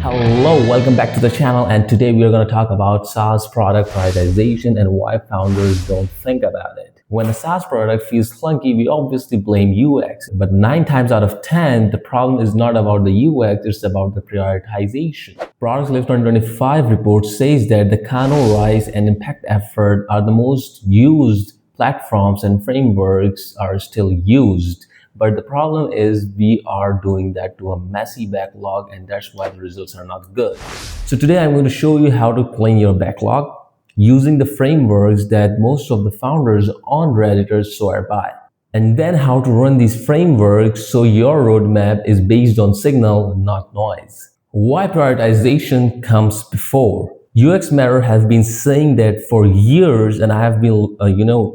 Hello, welcome back to the channel, and today we are going to talk about SaaS product prioritization and why founders don't think about it. When a SaaS product feels clunky, we obviously blame UX, but 9 times out of 10, the problem is not about the UX, it's about the prioritization. Products Live 2025 report says that the Kano, Rise, and Impact effort are the most used platforms and frameworks are still used. But the problem is we are doing that to a messy backlog, and that's why the results are not good. So today I'm going to show you how to clean your backlog using the frameworks that most of the founders on Reddit swear by. And then how to run these frameworks so your roadmap is based on signal, not noise. Why prioritization comes before. UX Matter has been saying that for years, and I have been,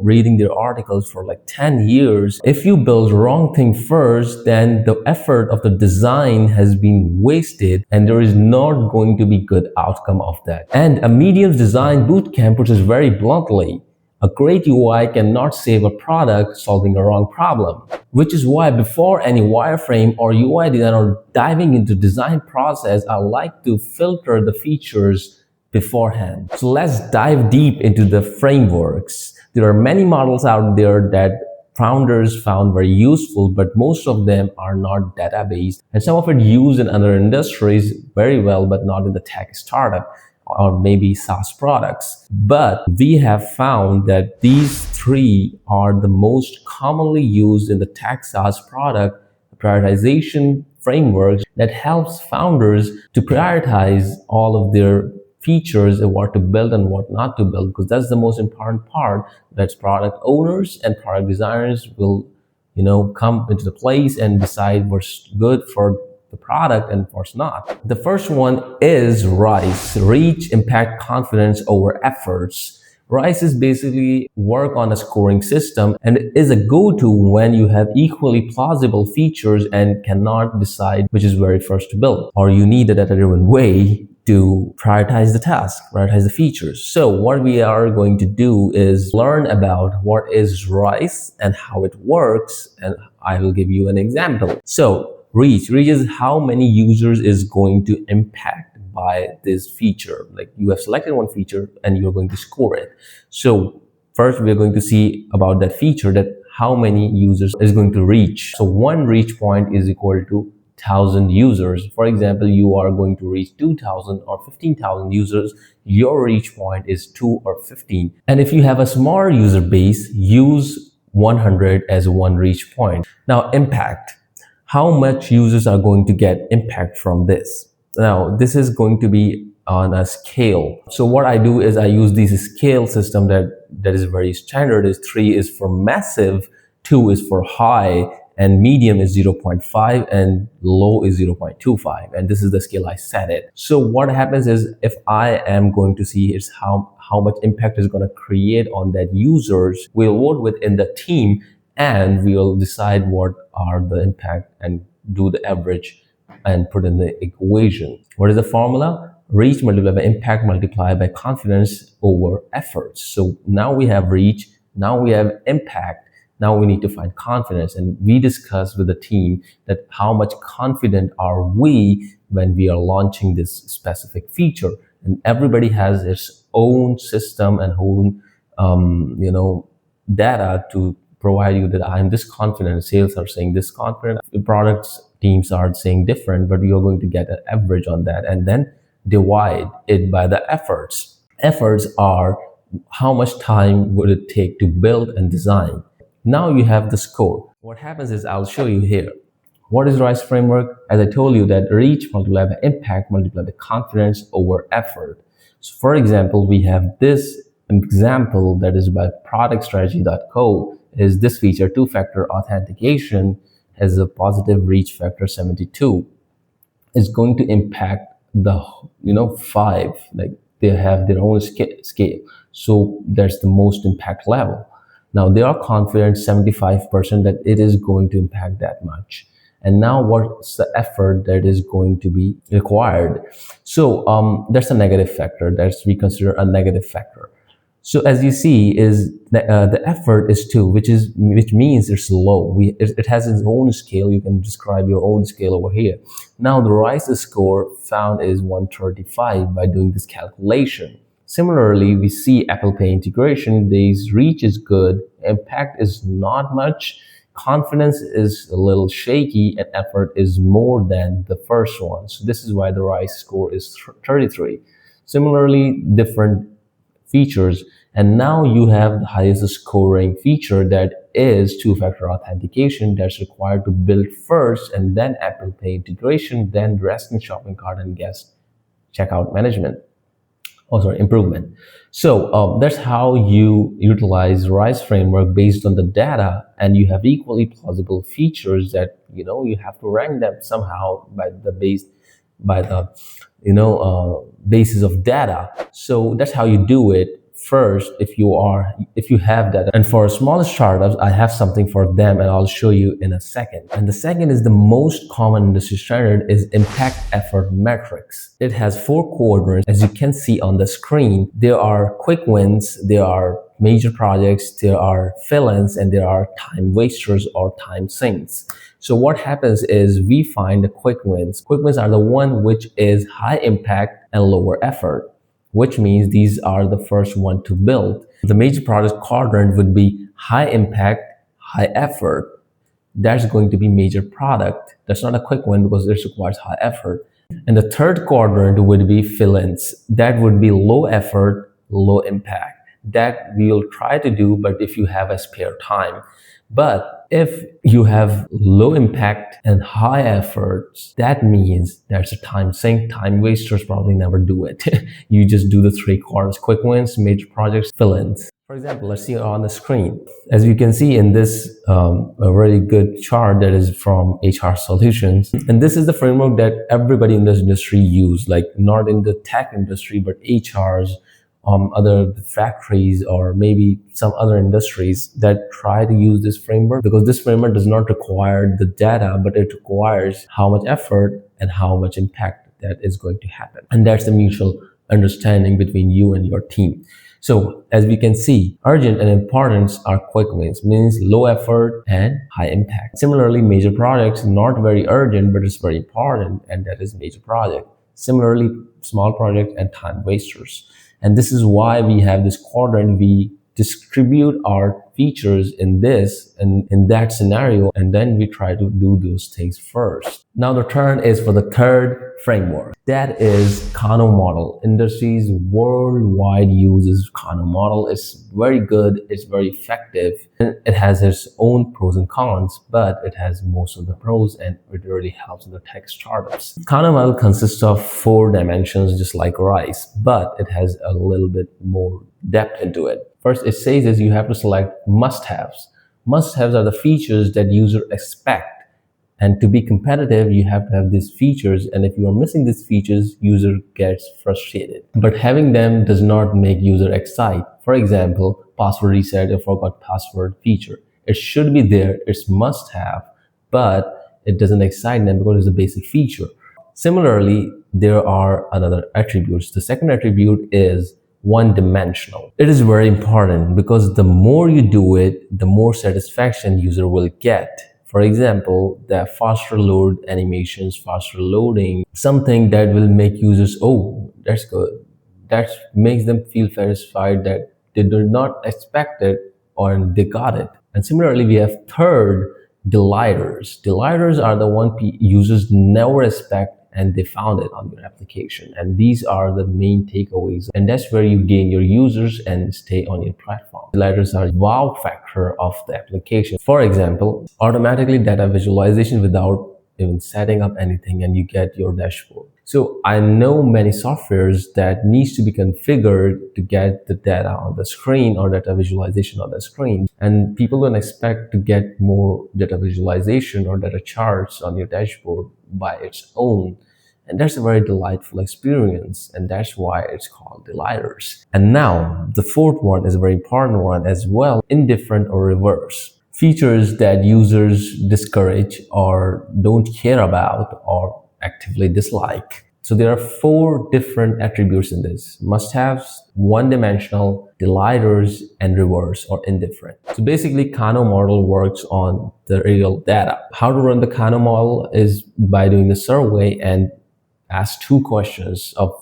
reading their articles for like 10 years. If you build wrong thing first, then the effort of the design has been wasted and there is not going to be good outcome of that. And a medium design bootcamp puts it very bluntly. A great UI cannot save a product solving a wrong problem, which is why before any wireframe or UI design or diving into design process, I like to filter the features beforehand. So let's dive deep into the frameworks. There are many models out there that founders found very useful, but most of them are not database, and some of it used in other industries very well, but not in the tech startup or maybe SaaS products. But we have found that these three are the most commonly used in the tech SaaS product prioritization frameworks that helps founders to prioritize all of their features and what to build and what not to build, because that's the most important part. That's product owners and product designers will come into the place and decide what's good for the product and what's not. The first one is RISE, reach, impact, confidence over efforts. RISE is basically work on a scoring system and is a go-to when you have equally plausible features and cannot decide which is very first to build, or you need a data-driven way to prioritize the task, prioritize the features. So what we are going to do is learn about what is RISE and how it works, and I will give you an example. So reach is how many users is going to impact by this feature. Like you have selected one feature and you're going to score it. So first we're going to see about that feature, that how many users is going to reach. So one reach point is equal to 1,000 users. For example, you are going to reach 2,000 or 15,000 users. Your reach point is 2 or 15. And if you have a smaller user base, use 100 as one reach point. Now, impact. How much users are going to get impact from this? Now, this is going to be on a scale. So what I do is I use this scale system that is very standard. Is 3 is for massive, 2 is for high, and medium is 0.5 and low is 0.25. And this is the scale I set it. So what happens is if I am going to see is how much impact is going to create on that users, we'll vote within the team and we'll decide what are the impact and do the average and put in the equation. What is the formula? Reach multiplied by impact multiplied by confidence over efforts. So now we have reach, now we have impact. Now we need to find confidence, and we discuss with the team that how much confident are we when we are launching this specific feature. And everybody has its own system and own, data to provide you that I'm this confident. Sales are saying this confident. The products teams are saying different, but you're going to get an average on that, and then divide it by the efforts. Efforts are how much time would it take to build and design. Now you have the score. What happens is I'll show you here. What is RISE framework? As I told you, that reach multiplied by impact multiplied by confidence over effort. So for example, we have this example that is by productstrategy.co is this feature, two-factor authentication has a positive reach factor 72. It's going to impact the 5, like they have their own scale. So that's the most impact level. Now they are confident 75% that it is going to impact that much. And now what's the effort that is going to be required? So that's a negative factor. We consider a negative factor. So as you see, is the effort is 2, which means it's low. It has its own scale. You can describe your own scale over here. Now the RISE score found is 135 by doing this calculation. Similarly, we see Apple Pay integration. This reach is good, impact is not much, confidence is a little shaky, and effort is more than the first one. So this is why the RISE score is 33. Similarly, different features, and now you have the highest scoring feature, that is two-factor authentication, that's required to build first, and then Apple Pay integration, then resting shopping cart and guest checkout management. Oh, sorry, improvement. So that's how you utilize RISE framework based on the data, and you have equally plausible features that you have to rank them somehow by the basis of data. So that's how you do it. First, if you have that, and for smaller startups, I have something for them, and I'll show you in a second. And the second is the most common industry standard is impact effort metrics. It has 4 quadrants, as you can see on the screen. There are quick wins, there are major projects, there are fill-ins, and there are time wasters or time sinks. So what happens is we find the quick wins. Quick wins are the one which is high impact and lower effort, which means these are the first one to build. The major project quadrant would be high impact, high effort. That's going to be major product. That's not a quick win because it requires high effort. And the third quadrant would be fill-ins. That would be low effort, low impact. That we'll try to do, but if you have a spare time. But if you have low impact and high efforts, that means there's a time sink. Time wasters probably never do it. You just do the 3 quadrants: quick wins, major projects, fill-ins. For example, let's see on the screen. As you can see in this a really good chart that is from HR Solutions. And this is the framework that everybody in this industry use, like not in the tech industry, but HRs, other factories, or maybe some other industries that try to use this framework, because this framework does not require the data, but it requires how much effort and how much impact that is going to happen. And that's the mutual understanding between you and your team. So as we can see, urgent and importance are quick wins, means low effort and high impact. Similarly, major projects, not very urgent, but it's very important, and that is major project. Similarly, small project and time wasters. And this is why we have this quadrant. We distribute our features in this and in that scenario, and then we try to do those things first. Now the turn is for the third framework. That is Kano Model. Industries worldwide uses Kano Model. It's very good, it's very effective, and it has its own pros and cons, but it has most of the pros, and it really helps the tech startups. Kano Model consists of 4 dimensions, just like RISE, but it has a little bit more depth into it. First, it says is you have to select must-haves. Must-haves are the features that users expect. And to be competitive, you have to have these features. And if you are missing these features, user gets frustrated. But having them does not make user excited. For example, password reset or forgot password feature. It should be there, it's must-have, but it doesn't excite them because it's a basic feature. Similarly, there are other attributes. The second attribute is one-dimensional. It is very important because the more you do it, the more satisfaction user will get. For example, the faster load animations, faster loading, something that will make users, oh, that's good. That makes them feel satisfied that they did not expect it or they got it. And similarly, we have third, delighters. Delighters are the one users never expect, and they found it on your application. And these are the main takeaways. And that's where you gain your users and stay on your platform. Delighters are wow factor of the application. For example, automatically data visualization without even setting up anything, and you get your dashboard. So I know many softwares that needs to be configured to get the data on the screen or data visualization on the screen. And people don't expect to get more data visualization or data charts on your dashboard by its own. And that's a very delightful experience, and that's why it's called delighters. And now the fourth one is a very important one as well: indifferent or reverse. Features that users discourage or don't care about or actively dislike. So there are four different attributes in this: must-haves, one-dimensional, delighters, and reverse or indifferent. So basically, Kano model works on the real data. How to run the Kano model is by doing the survey and ask two questions of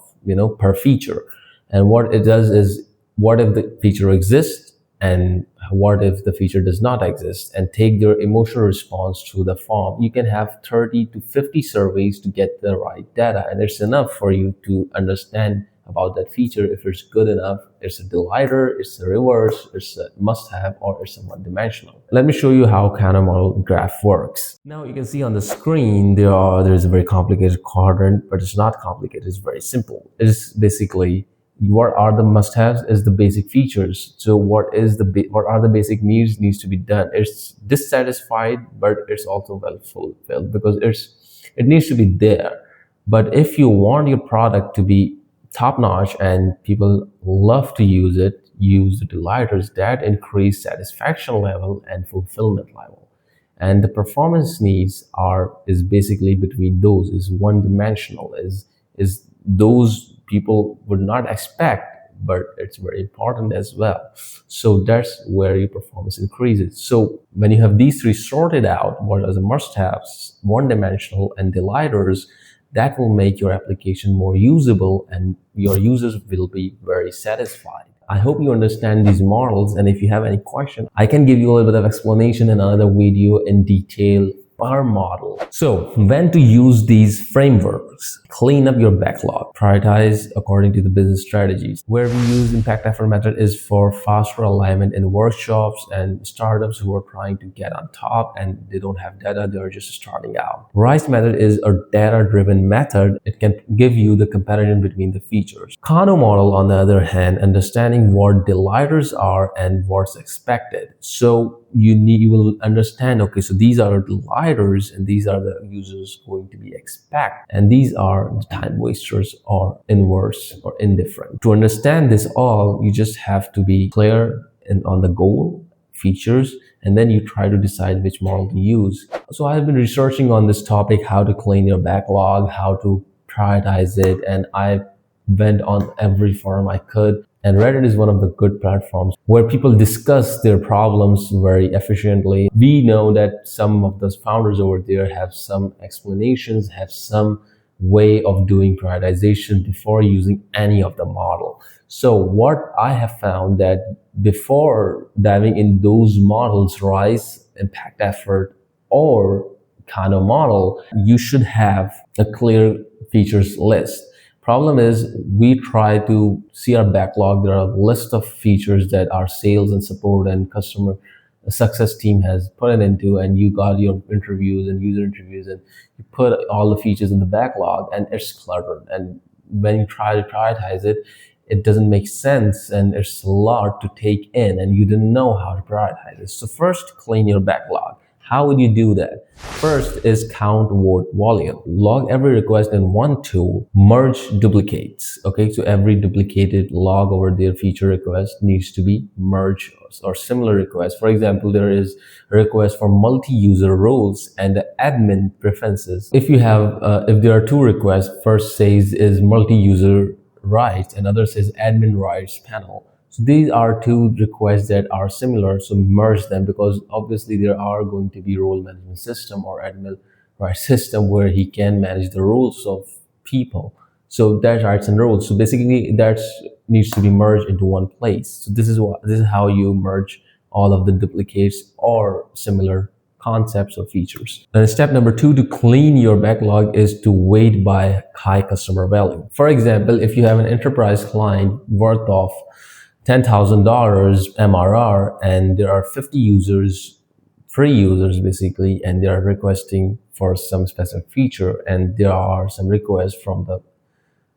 per feature. And what it does is, what if the feature exists, and what if the feature does not exist, and take their emotional response to the form. You can have 30 to 50 surveys to get the right data, and it's enough for you to understand about that feature, if it's good enough, it's a delighter, it's a reverse, it's a must-have, or it's a one-dimensional. Let me show you how Kano model graph works. Now you can see on the screen there's a very complicated quadrant, but it's not complicated, it's very simple. It's basically, what are the must-haves is the basic features. So what are the basic needs to be done. It's dissatisfied, but it's also well fulfilled because it needs to be there. But if you want your product to be top notch and people love to use it, use the delighters that increase satisfaction level and fulfillment level. And the performance needs is basically between those, is one dimensional, is those people would not expect, but it's very important as well. So that's where your performance increases. So when you have these three sorted out, what are the must-haves, one-dimensional, and delighters, that will make your application more usable and your users will be very satisfied. I hope you understand these models, and if you have any question, I can give you a little bit of explanation in another video in detail per model. So when to use these frameworks: clean up your backlog, prioritize according to the business strategies. Where we use impact effort method is for faster alignment in workshops and startups who are trying to get on top and they don't have data, they're just starting out. RISE method is a data-driven method. It can give you the comparison between the features. Kano model, on the other hand, understanding what delighters are and what's expected. So you will understand, okay, so these are delighters and these are the users going to be expect, and these are the time wasters or inverse or indifferent. To understand this all, you just have to be clear on the goal, features, and then you try to decide which model to use. So I've been researching on this topic, how to clean your backlog, how to prioritize it, and I went on every forum I could. And Reddit is one of the good platforms where people discuss their problems very efficiently. We know that some of those founders over there have some explanations, have some way of doing prioritization before using any of the model. So what I have found that before diving in those models, RISE, impact effort, or Kano model, you should have a clear features list. Problem is, we try to see our backlog. There are a list of features that our sales and support and customer success team has put it into, and you got your interviews and user interviews, and you put all the features in the backlog, and it's cluttered. And when you try to prioritize it, it doesn't make sense, and it's a lot to take in, and you didn't know how to prioritize it. So first, clean your backlog. How would you do that? First is count word volume. Log every request in one tool, merge duplicates. Okay, so every duplicated log over their feature request needs to be merged, or similar requests. For example, there is a request for multi-user roles and the admin preferences. If there are two requests, first says is multi-user rights and other says admin rights panel. So these are two requests that are similar, so merge them, because obviously there are going to be role management system or admin rights system where he can manage the roles of people. So that's rights and roles. So basically that needs to be merged into one place. So this is how you merge all of the duplicates or similar concepts or features. And step number 2 to clean your backlog is to weight by high customer value. For example, if you have an enterprise client worth of $10,000 MRR and there are 50 users, free users basically, and they are requesting for some specific feature, and there are some requests from the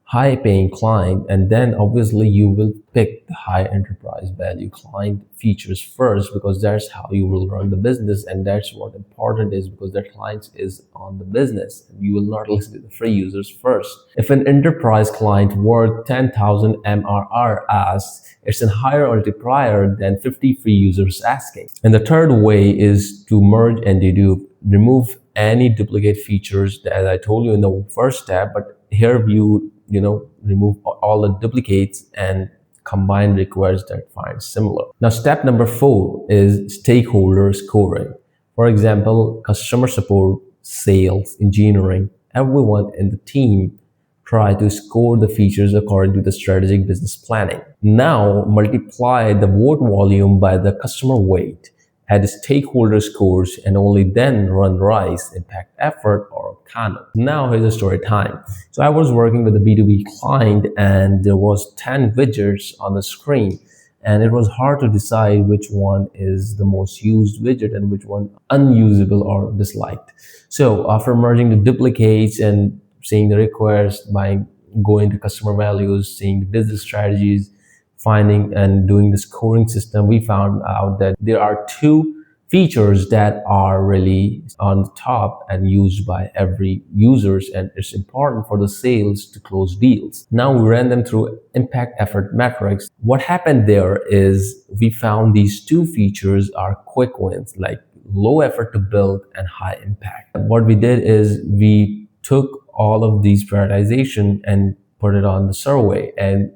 high paying client, and then obviously you will pick the high enterprise value client features first, because that's how you will run the business, and that's what important is, because that client is on the business. You will not listen to the free users first. If an enterprise client worth 10,000 MRR asks, it's a higher multiplier than 50 free users asking. And the third way is to merge and dedupe, remove any duplicate features, as I told you in the first step, but here remove all the duplicates and combine requests that find similar. Now, step number 4 is stakeholder scoring. For example, customer support, sales, engineering, everyone in the team try to score the features according to the strategic business planning. Now, multiply the vote volume by the customer weight, add stakeholder scores, and only then run RISE, Impact Effort, or Kano. Now, here's a story time. So I was working with a B2B client, and there was 10 widgets on the screen. And it was hard to decide which one is the most used widget and which one unusable or disliked. So after merging the duplicates and seeing the request, by going to customer values, seeing the business strategies, finding and doing the scoring system, we found out that there are 2 features that are really on the top and used by every users, and it's important for the sales to close deals. Now we ran them through impact effort metrics. What happened there is we found these 2 features are quick wins, like low effort to build and high impact. What we did is we took all of these prioritization and put it on the survey and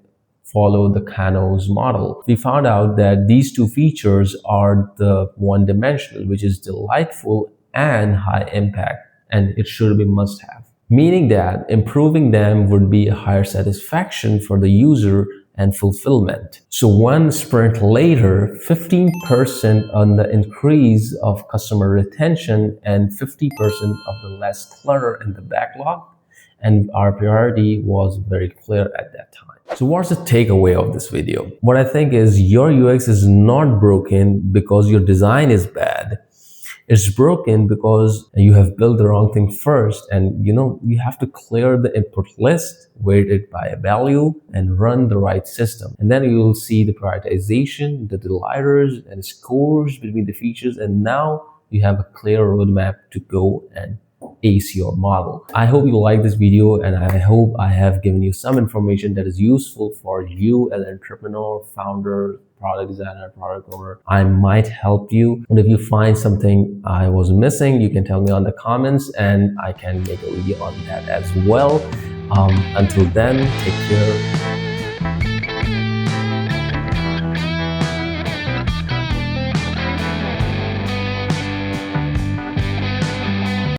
follow the Kano's model. We found out that these 2 features are the one-dimensional, which is delightful and high impact, and it should be must-have. Meaning that improving them would be a higher satisfaction for the user and fulfillment. So one sprint later, 15% on the increase of customer retention and 50% of the less clutter in the backlog. And our priority was very clear at that time. So what's the takeaway of this video? What I think is your UX is not broken because your design is bad. It's broken because you have built the wrong thing first, and you have to clear the input list, weight it by a value, and run the right system. And then you will see the prioritization, the delighters, and scores between the features, and now you have a clear roadmap to go and ace your model. I hope you like this video, and I hope I have given you some information that is useful for you as an entrepreneur, founder, product designer, product owner. I might help you. And if you find something I was missing, you can tell me on the comments and I can make a video on that as well. Until then, take care.